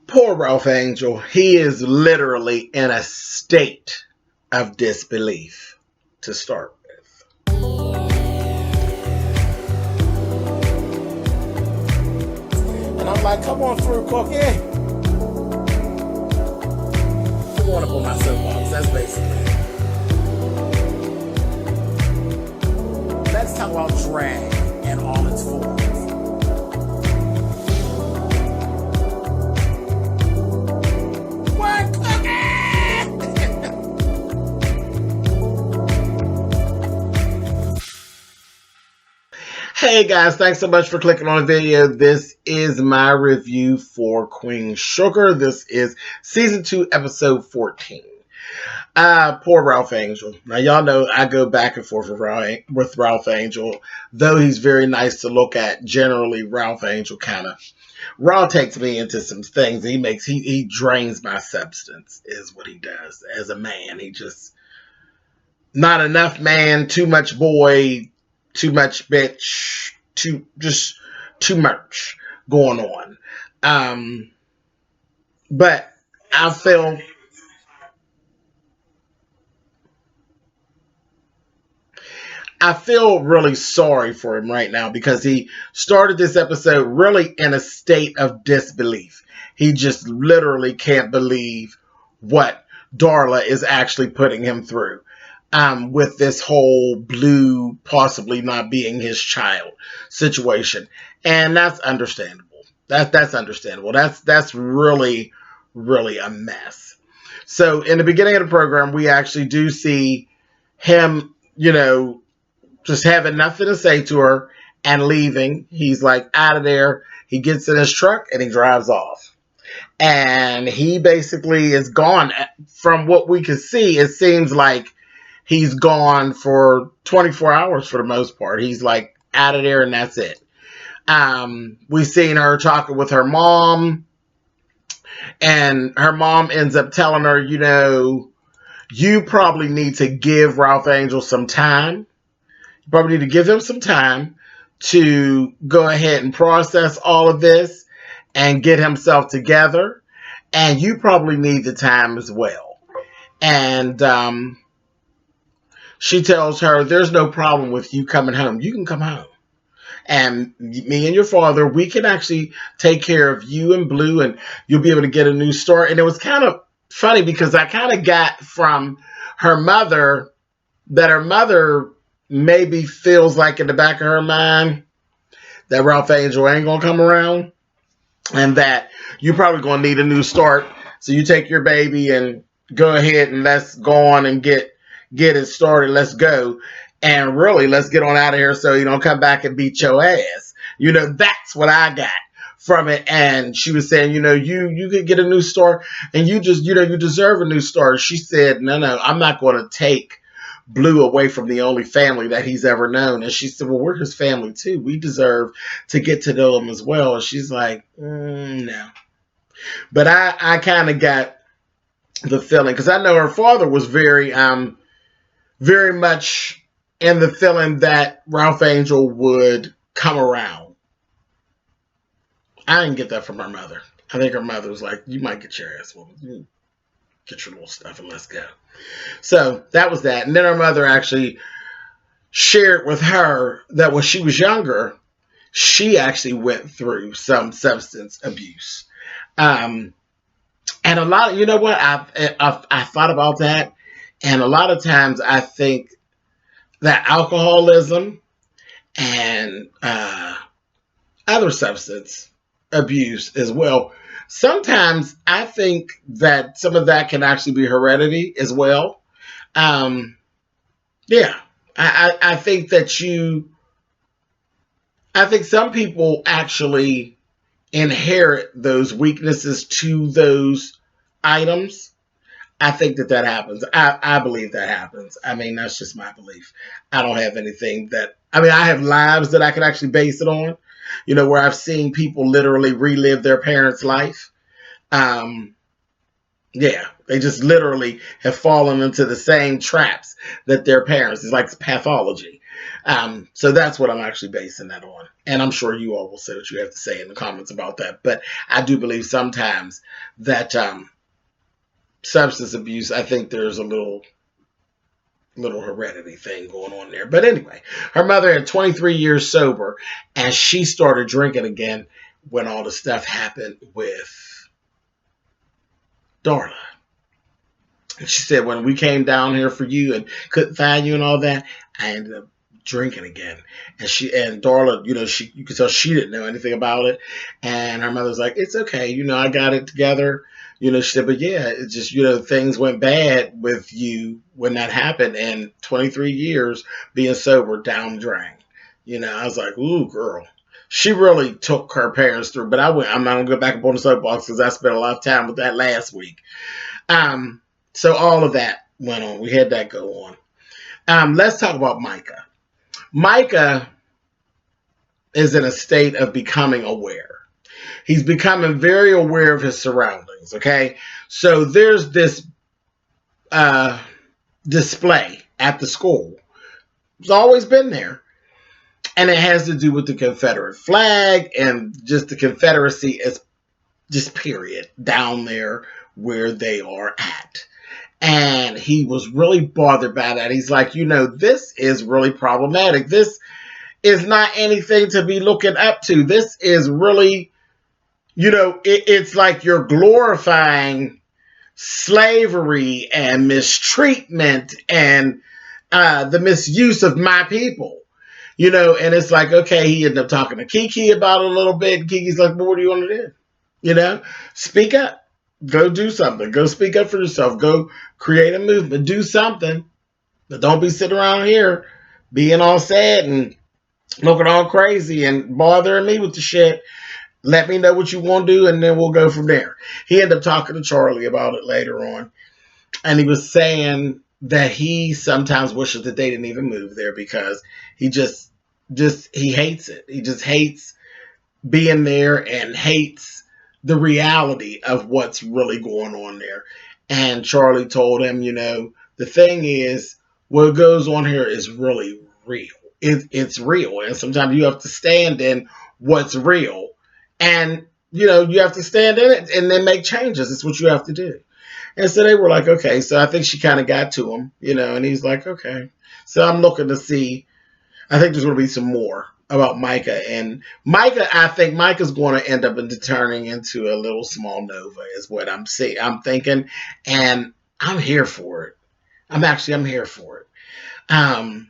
Poor Ralph Angel. He is literally in a state of disbelief to start with. And I'm like, come on through, Cookie. I want to put my soapbox. That's basically it. Let's talk about drag in all its forms. What, Cookie? Hey guys, thanks so much for clicking on the video. This is my review for Queen Sugar. This is season 2, episode 14. Poor Ralph Angel. Now y'all know I go back and forth with Ralph Angel, though he's very nice to look at. Generally, Ralph Angel kind of Raw takes me into some things. He drains my substance, is what he does as a man. He just not enough man, too much boy, too much bitch, too much going on. But I feel really sorry for him right now because he started this episode really in a state of disbelief. He just literally can't believe what Darla is actually putting him through. With this whole Blue possibly not being his child situation. And that's understandable. That's understandable. That's really, really a mess. So in the beginning of the program, we actually do see him, just having nothing to say to her and leaving. He's like out of there. He gets in his truck and he drives off. And he basically is gone. From what we can see, it seems like he's gone for 24 hours for the most part. He's like out of there and that's it. We've seen her talking with her mom. And her mom ends up telling her, you probably need to give Ralph Angel some time. You probably need to give him some time to go ahead and process all of this and get himself together. And you probably need the time as well. And she tells her, there's no problem with you coming home. You can come home. And me and your father, we can actually take care of you and Blue, and you'll be able to get a new start. And it was kind of funny because I kind of got from her mother that her mother maybe feels like in the back of her mind that Ralph Angel ain't going to come around and that you're probably going to need a new start. So you take your baby and go ahead and let's go on and get it started. Let's go. And really, let's get on out of here so you don't come back and beat your ass. That's what I got from it. And she was saying, you could get a new start and you just, you deserve a new start. She said, no, I'm not going to take Blue away from the only family that he's ever known. And she said, well, we're his family too. We deserve to get to know him as well. And she's like, no. But I kind of got the feeling, because I know her father was very much in the feeling that Ralph Angel would come around. I didn't get that from her mother. I think her mother was like, you might get your ass woman. Get your little stuff and let's go. So that was that. And then her mother actually shared with her that when she was younger, she actually went through some substance abuse. And a lot of, I thought about that. And a lot of times I think that alcoholism and other substance abuse as well, sometimes I think that some of that can actually be heredity as well. I think that I think some people actually inherit those weaknesses to those items. I think that happens. I believe that happens. I mean, that's just my belief. I don't have anything I have lives that I can actually base it on, where I've seen people literally relive their parents' life. They just literally have fallen into the same traps that their parents. It's like pathology. So that's what I'm actually basing that on. And I'm sure you all will say what you have to say in the comments about that. But I do believe sometimes that substance abuse, I think there's a little heredity thing going on there. But anyway, her mother had 23 years sober, and she started drinking again when all the stuff happened with Darla. And she said, when we came down here for you and couldn't find you and all that, I ended up drinking again. And Darla, you could tell she didn't know anything about it. And her mother's like, it's okay, I got it together. She said, but yeah, it's just, things went bad with you when that happened. And 23 years being sober down the drain. I was like, ooh, girl. She really took her parents through. But I'm not going to go back up on the soapbox because I spent a lot of time with that last week. So all of that went on. We had that go on. Let's talk about Micah. Micah is in a state of becoming aware. He's becoming very aware of his surroundings, okay? So there's this display at the school. It's always been there. And it has to do with the Confederate flag and just the Confederacy as just period down there where they are at. And he was really bothered by that. He's like, this is really problematic. This is not anything to be looking up to. This is really, it's like you're glorifying slavery and mistreatment and the misuse of my people. And it's like, okay, he ended up talking to Kiki about it a little bit. Kiki's like, well, what do you want to do? Speak up. Go do something. Go speak up for yourself. Go create a movement. Do something. But don't be sitting around here being all sad and looking all crazy and bothering me with the shit. Let me know what you want to do, and then we'll go from there. He ended up talking to Charlie about it later on. And he was saying that he sometimes wishes that they didn't even move there because he just he hates it. He just hates being there and hates the reality of what's really going on there. And Charlie told him, the thing is, what goes on here is really real. It's real. And sometimes you have to stand in what's real. And, you have to stand in it and then make changes. It's what you have to do. And so they were like, okay. So I think she kind of got to him, and he's like, okay. So I'm looking to see, I think there's going to be some more about Micah. And Micah, I think Micah's going to end up turning into a little small Nova is what I'm thinking. And I'm here for it. I'm here for it.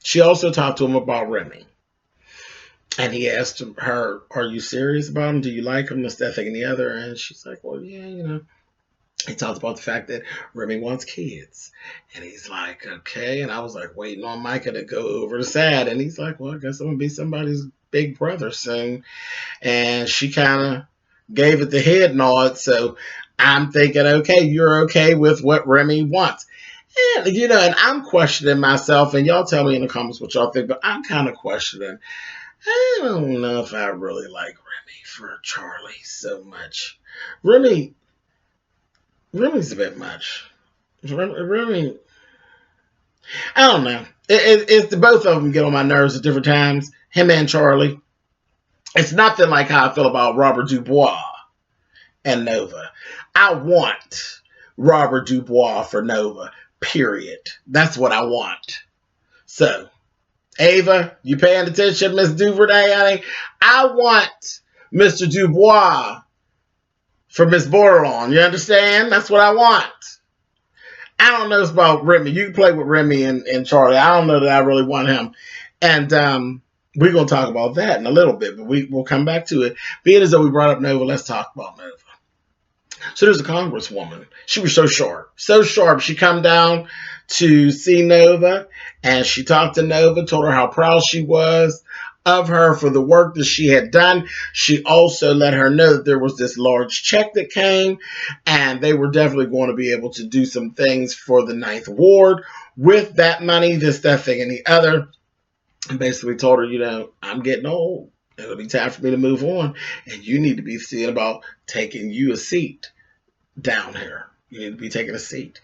She also talked to him about Remy. And he asked her, are you serious about him? Do you like him? This, that, thing, and the other. And she's like, well, yeah, He talked about the fact that Remy wants kids. And he's like, okay. And I was like waiting on Micah to go over the side. And he's like, well, I guess I'm going to be somebody's big brother soon. And she kind of gave it the head nod. So I'm thinking, okay, you're okay with what Remy wants. And, and I'm questioning myself. And y'all tell me in the comments what y'all think. But I'm kind of questioning. I don't know if I really like Remy for Charlie so much. Remy's a bit much. Remy, I don't know. It's both of them get on my nerves at different times. Him and Charlie. It's nothing like how I feel about Robert Dubois and Nova. I want Robert Dubois for Nova, period. That's what I want. So, Ava, you paying attention, Miss Duvernay, honey? I want Mr. Dubois for Miss Bordelon. You understand? That's what I want. I don't know about Remy. You can play with Remy and Charlie. I don't know that I really want him. And we're going to talk about that in a little bit, but we'll come back to it. Being as though we brought up Nova, let's talk about Nova. So there's a congresswoman. She was so sharp. So sharp. She come down to see Nova, and she talked to Nova, told her how proud she was of her for the work that she had done. She also let her know that there was this large check that came, and they were definitely going to be able to do some things for the 9th Ward with that money, this, that, thing, and the other. And basically told her, I'm getting old. It'll be time for me to move on, and you need to be seeing about taking you a seat down here. You need to be taking a seat.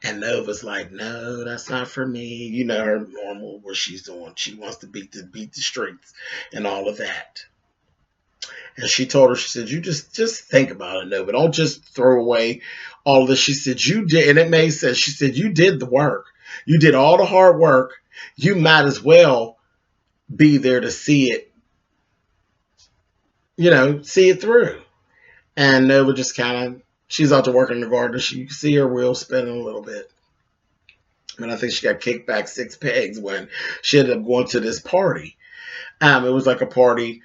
And Nova's like, no, that's not for me. You know her normal what she's doing. She wants to beat the streets and all of that. And she told her, she said, you just think about it, Nova. Don't just throw away all of this. She said, you did, and it made sense. She said, you did the work. You did all the hard work. You might as well be there to see it, see it through. And Nova just kind of, she's out to work in the garden. You can see her wheel spinning a little bit. And I think she got kicked back 6 pegs when she ended up going to this party. It was like a party,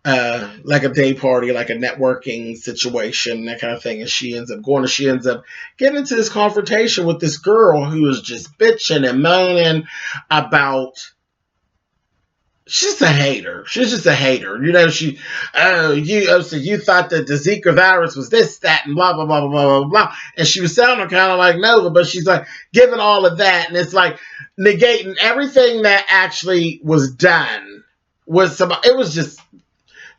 like a day party, like a networking situation, that kind of thing. And she ends up getting into this confrontation with this girl who is just bitching and moaning about. She's a hater. She's just a hater. So you thought that the Zika virus was this, that, and blah, blah, blah, blah, blah, blah. And she was sounding kind of like Nova, but she's like giving all of that. And it's like negating everything that actually was done. It was just,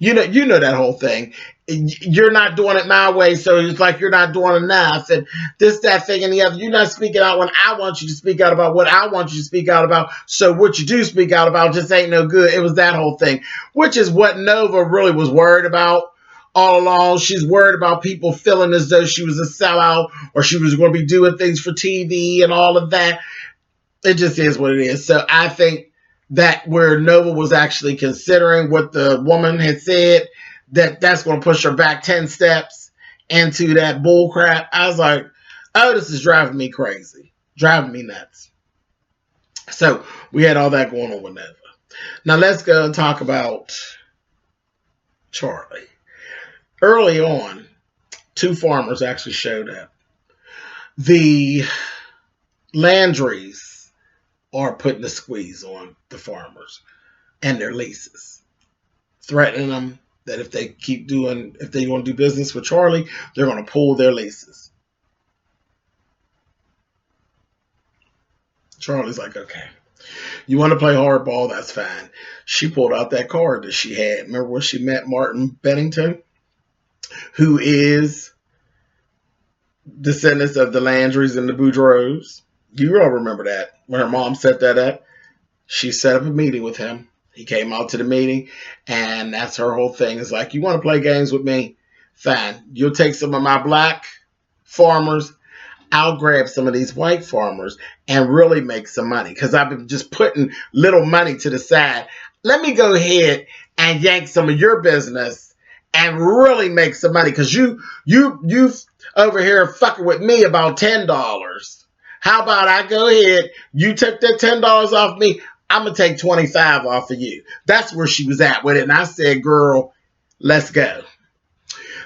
you know that whole thing. You're not doing it my way, so it's like you're not doing enough, and this, that, thing, and the other. You're not speaking out when I want you to speak out about what I want you to speak out about, so what you do speak out about just ain't no good. It was that whole thing, which is what Nova really was worried about all along. She's worried about people feeling as though she was a sellout, or she was going to be doing things for TV and all of that. It just is what it is. So I think that where Nova was actually considering what the woman had said, that's going to push her back 10 steps into that bull crap. I was like, oh, this is driving me crazy. Driving me nuts. So we had all that going on with Nova. Now let's go and talk about Charlie. Early on, 2 farmers actually showed up. The Landrys are putting the squeeze on the farmers and their leases, threatening them that if they want to do business with Charlie, they're going to pull their leases. Charlie's like, okay, you want to play hardball? That's fine. She pulled out that card that she had. Remember when she met Martin Bennington, who is descendants of the Landrys and the Boudreaux? You all remember that. When her mom set that up, she set up a meeting with him. He came out to the meeting, and that's her whole thing. It's like, you want to play games with me? Fine. You'll take some of my black farmers. I'll grab some of these white farmers and really make some money, because I've been just putting little money to the side. Let me go ahead and yank some of your business and really make some money, because you over here fucking with me about $10. How about I go ahead, you took that $10 off me, I'm going to take 25 off of you. That's where she was at with it. And I said, girl, let's go.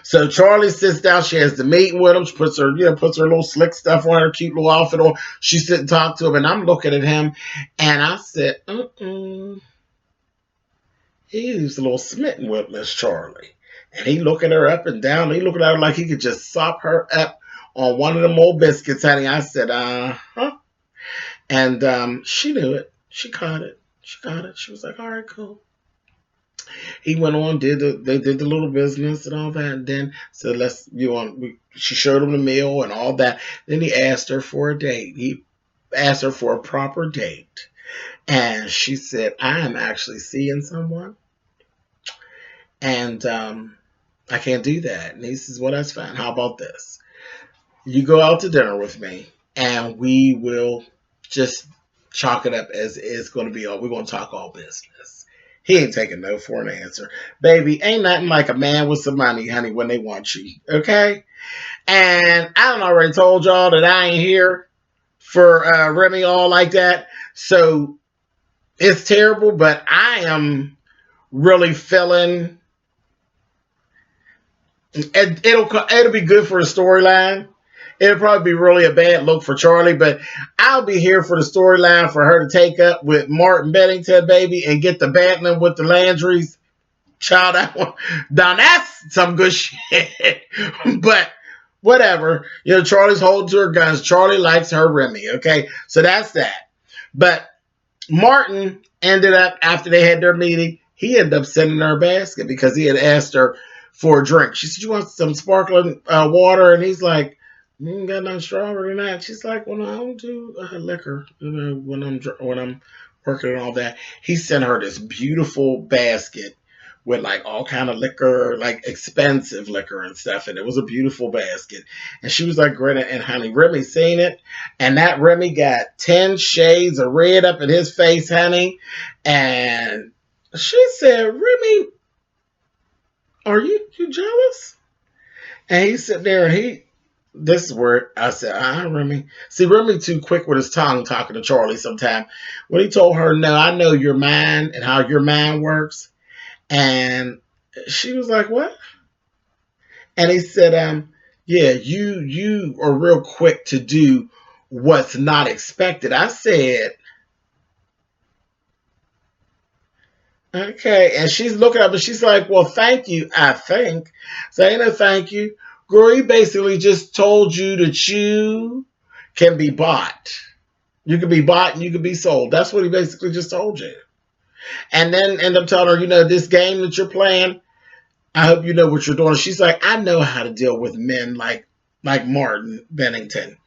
So Charlie sits down. She has the meeting with him. She puts her little slick stuff on, her cute little outfit on. She sit and talk to him. And I'm looking at him. And I said, He's a little smitten with Miss Charlie. And he looking her up and down. He looking at her like he could just sop her up on one of them old biscuits, honey. I said, uh-huh. And she knew it. She caught it. She was like, all right, cool. He went on, they did the little business and all that, and then said, she showed him the meal and all that. Then he asked her for a date. He asked her for a proper date. And she said, I am actually seeing someone. And I can't do that. And he says, well, that's fine. How about this? You go out to dinner with me, and we will just chalk it up as it's going to be all. We're going to talk all business. He ain't taking no for an answer. Baby, ain't nothing like a man with some money, honey, when they want you. Okay? And I done already told y'all that I ain't here for Remy all like that. So it's terrible, but I am really feeling it'll be good for the storyline. It'll probably be really a bad look for Charlie, but I'll be here for the storyline for her to take up with Martin Bennington, baby, and get the battling with the Landrys. Child, now that's some good shit. But whatever. Charlie's holding to her guns. Charlie likes her Remy, okay? So that's that. But Martin ended up, after they had their meeting, he ended up sending her a basket because he had asked her for a drink. She said, you want some sparkling water? And he's like, You ain't got nothing stronger than that. She's like, well, I don't do liquor, when I'm working and all that. He sent her this beautiful basket with like all kind of liquor, like expensive liquor and stuff, and it was a beautiful basket. And she was like, Greta and honey, Remy seen it, and that Remy got 10 shades of red up in his face, honey. And she said, Remy, are you jealous? And he sat there and this is where I said, Remy. See, Remy too quick with his tongue talking to Charlie sometime. When he told her, no, I know your mind and how your mind works. And she was like, what? And he said, yeah, you are real quick to do what's not expected. I said, okay. And she's looking up and she's like, well, thank you, I think. So ain't no thank you. Girl, he basically just told you that you can be bought. You can be bought and you can be sold. That's what he basically just told you. And then end up telling her, this game that you're playing, I hope you know what you're doing. She's like, I know how to deal with men like Martin Bennington.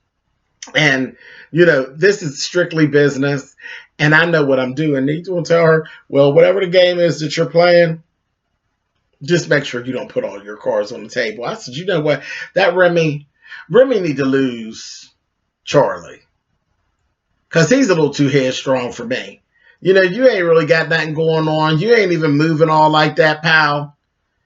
And, this is strictly business. And I know what I'm doing. He's going to tell her, well, whatever the game is that you're playing, just make sure you don't put all your cards on the table. I said, you know what? That Remy need to lose Charlie. Because he's a little too headstrong for me. You ain't really got nothing going on. You ain't even moving all like that, pal.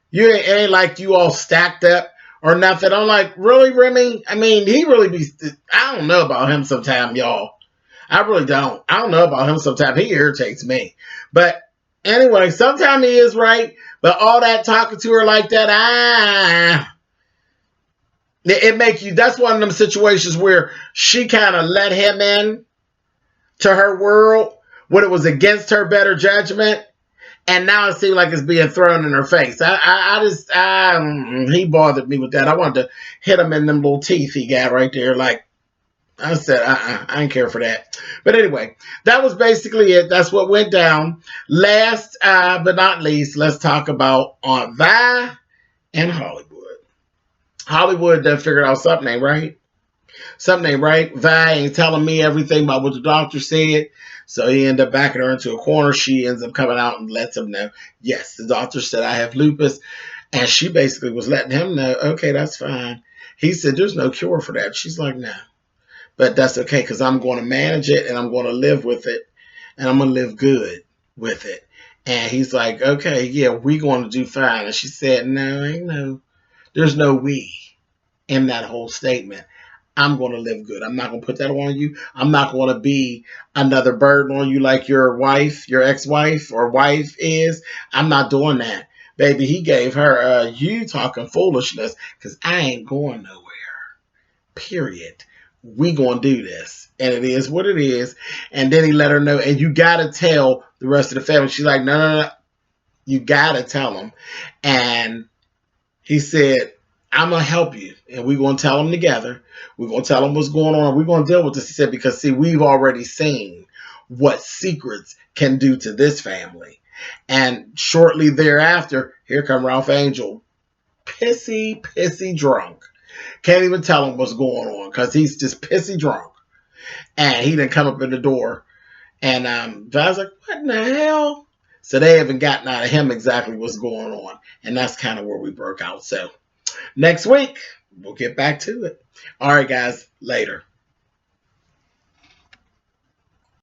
You ain't like you all stacked up or nothing. I'm like, really, Remy? I mean, he really be... I don't know about him sometimes, y'all. I really don't. I don't know about him sometimes. He irritates me. But anyway, sometimes he is right. But all that talking to her like that, it make you... That's one of them situations where she kind of let him in to her world when it was against her better judgment. And now it seems like it's being thrown in her face. He bothered me with that. I wanted to hit him in them little teeth he got right there. Like, I said, I didn't care for that. But anyway, that was basically it. That's what went down. Last but not least, let's talk about Aunt Vi and Hollywood. Hollywood done figured out something ain't right. Something ain't right. Vi ain't telling me everything about what the doctor said. So he ended up backing her into a corner. She ends up coming out and lets him know, yes, the doctor said I have lupus. And she basically was letting him know, okay, that's fine. He said, there's no cure for that. She's like, no. But that's okay because I'm going to manage it and I'm going to live with it. And I'm going to live good with it. And he's like, okay, yeah, we're going to do fine. And she said, no, there's no we in that whole statement. I'm going to live good. I'm not going to put that on you. I'm not going to be another burden on you like your wife, your ex-wife or wife is. I'm not doing that. Baby, he gave her, you talking foolishness because I ain't going nowhere. Period. We going to do this. And it is what it is. And then he let her know, and you got to tell the rest of the family. She's like, no. You got to tell them. And he said, I'm going to help you. And we're going to tell them together. We're going to tell them what's going on. We're going to deal with this. He said, because, see, we've already seen what secrets can do to this family. And shortly thereafter, here come Ralph Angel. Pissy drunk. Can't even tell him what's going on because he's just pissy drunk. And he didn't come up in the door. And I was like, what in the hell? So they haven't gotten out of him exactly what's going on. And that's kind of where we broke out. So next week, we'll get back to it. All right, guys, later.